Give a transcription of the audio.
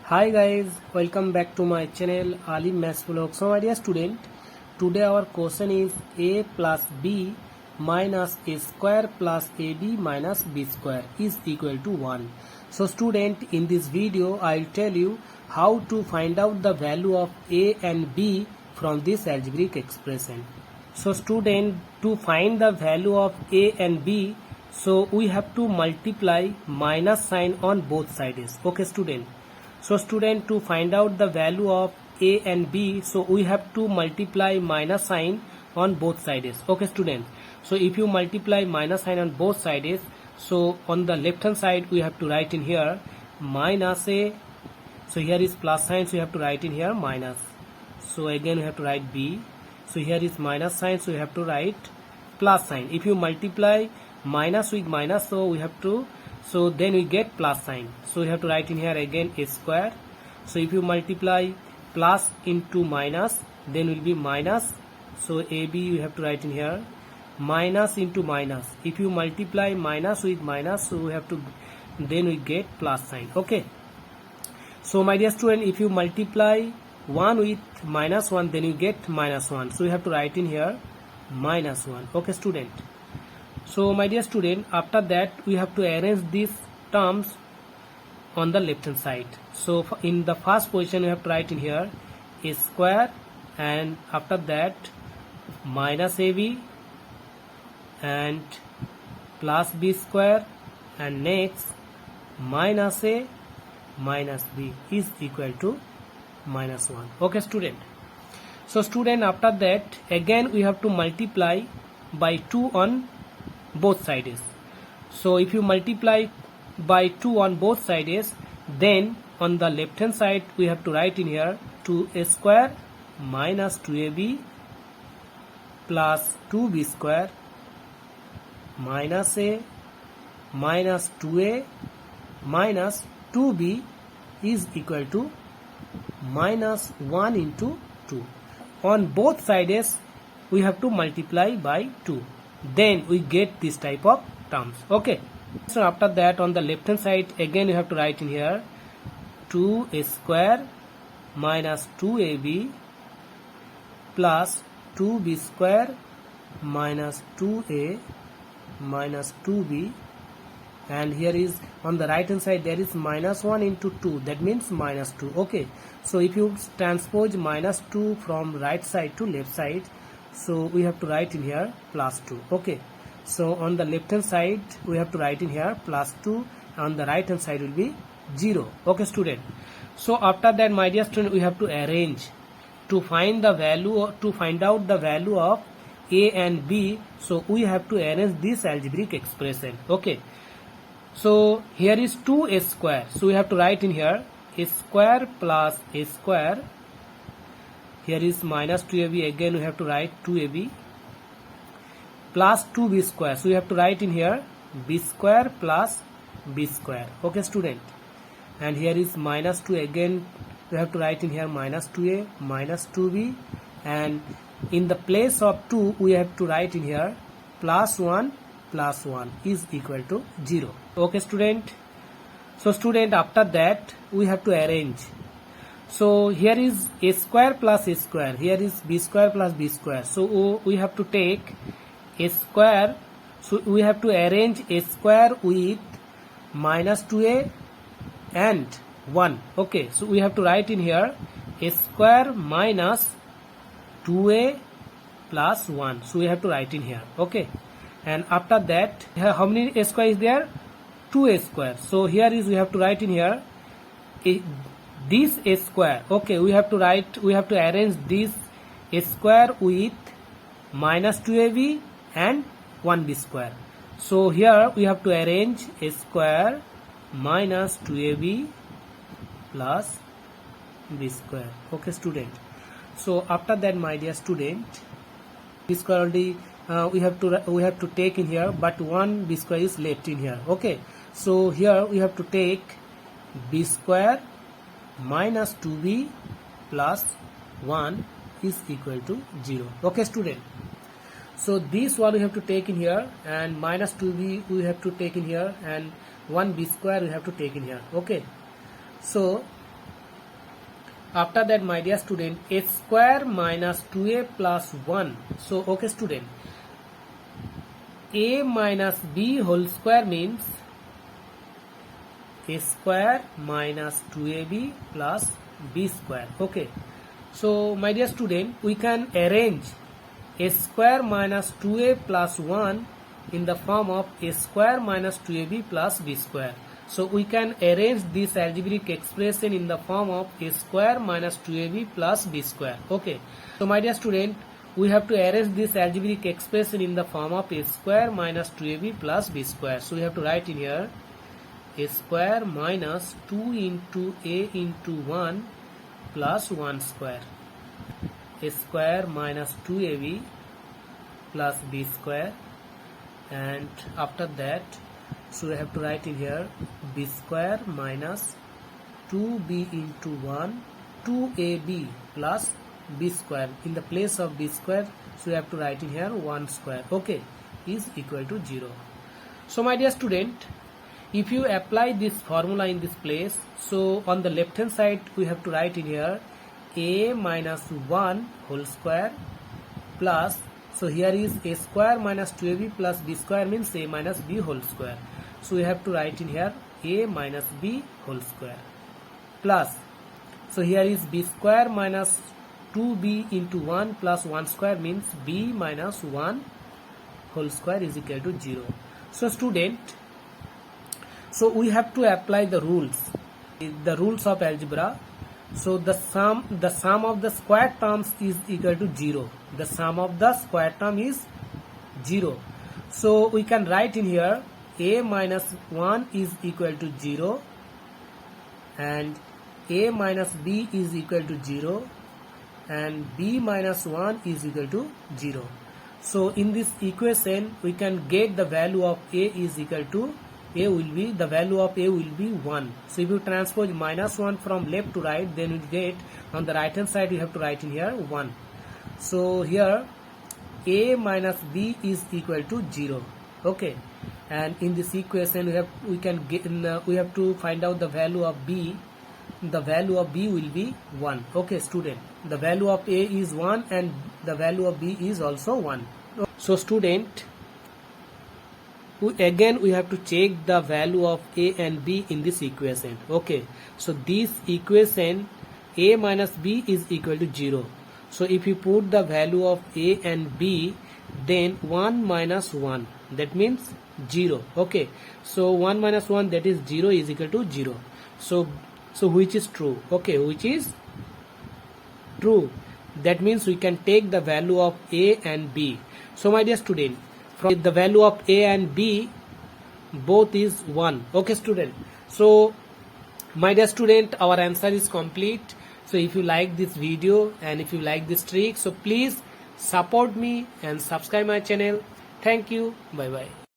Hi guys, welcome back to my channel Alim Maths Vlog. So my dear student, today our question is a plus b minus a square plus ab minus b square is equal to 1. So student, in this video I'll tell you how to find out the value of a and b from this algebraic expression. So student, to find the value of a and b, so we have to multiply minus sign on both sides. Okay student. So student, to find out the value of a and b, so we have to multiply minus sign on both sides. Okay student. So if you multiply minus sign on both sides, so on the left hand side we have to write in here minus a. So here is plus sign, so you have to write in here minus. So again we have to write b. So here is minus sign, so you have to write plus sign. If you multiply minus with minus, so we have to, so then we get plus sign. So you have to write in here again a square. So if you multiply plus into minus, then will be minus. So ab you have to write in here minus into minus. If you multiply minus with minus, so we have to, then we get plus sign. Okay. So my dear student, if you multiply 1 with minus 1, then you get minus 1. So you have to write in here minus 1. Okay student. So my dear student, after that we have to arrange these terms on the left hand side. So in the first position you have to write in here a square, and after that minus ab and plus b square, and next minus a minus b is equal to minus 1. Okay student. So student, after that again we have to multiply by 2 on both sides. So if you multiply by 2 on both sides, then on the left hand side we have to write in here 2a square minus 2ab plus 2b square minus a minus 2a minus 2b is equal to minus 1 into 2. On both sides we have to multiply by 2. Then we get this type of terms. Okay. So after that on the left hand side again you have to write in here 2a square minus 2ab plus 2b square minus 2a minus 2b, and here is on the right hand side there is minus 1 into 2, that means minus 2. Okay. So if you transpose minus 2 from right side to left side, so we have to write in here plus 2. Okay. So on the left hand side we have to write in here plus 2, on the right hand side will be 0. Okay student. So after that my dear student, we have to arrange to find the value, to find out the value of a and b. So we have to arrange this algebraic expression. Okay. So here is 2a square, so we have to write in here a square plus a square. Here is minus 2ab, again we have to write 2ab plus 2b square, so we have to write in here b square plus b square. Okay student. And here is minus 2, again we have to write in here minus 2a minus 2b, and in the place of 2 we have to write in here plus 1 is equal to 0. Okay student. So student, after that we have to arrange. So here is a square plus a square, here is b square plus b square, so we have to take a square, so we have to arrange a square with minus 2a and 1. Okay. So we have to write in here a square minus 2a plus 1, so we have to write in here. Okay. And after that how many a square is there? 2a square. So here is, we have to write in here this a square. Okay, we have to write, we have to arrange this a square with minus 2ab and 1b square. So here we have to arrange a square minus 2ab plus b square. Okay student. So after that my dear student, b square already we have to take in here, but 1b square is left in here. Okay. So here we have to take b square minus 2b plus 1 is equal to 0. Okay student. So this one we have to take in here, and minus 2b we have to take in here, and 1b square we have to take in here. Okay. So After that, my dear student, a square minus 2a plus 1. So, okay student, a minus b whole square means a square minus 2ab plus b square. Okay. So, my dear student, we can arrange a square minus 2a plus 1 in the form of a square minus 2ab plus b square. So we can arrange this algebraic expression in the form of a square minus 2ab plus b square. Okay. So my dear student, we have to arrange this algebraic expression in the form of a square minus 2ab plus b square. So we have to write in here a square minus 2 into a into 1 plus 1 square. A square minus 2ab plus b square, and after that, so we have to write in here b square minus 2b into 1 2ab plus b square. In the place of b square, so we have to write in here 1 square. Okay, is equal to 0. So my dear student, if you apply this formula in this place, so on the left hand side we have to write in here a minus 1 whole square plus, so here is a square minus 2ab plus b square means a minus b whole square. So we have to write in here a minus b whole square plus, so here is b square minus 2b into 1 plus 1 square means b minus 1 whole square is equal to 0. So student, so we have to apply the rules of algebra. So the sum of the square terms is equal to 0. The sum of the square term is 0. So we can write in here a minus 1 is equal to 0 and a minus b is equal to 0 and b minus 1 is equal to 0. So in this equation we can get the value of a is equal to the value of a will be 1. So if you transpose minus 1 from left to right, then you get on the right hand side you have to write in here 1. So here a minus b is equal to 0. Okay, and in this equation we have to find out the value of b. The value of b will be 1. Okay student, the value of a is 1 and the value of b is also 1. So student, we have to check the value of a and b in this equation. Okay, so this equation a minus b is equal to 0. So if you put the value of a and b, then 1 minus 1, that means 0. Okay, so 1 minus 1, that is 0, is equal to 0. So which is true? Okay, which is true. That means we can take the value of a and b. So my dear student, from the value of a and b, both is 1. Okay student, so my dear student, our answer is complete. So if you like this video and if you like this trick, so please support me and subscribe my channel. Thank you. Bye bye.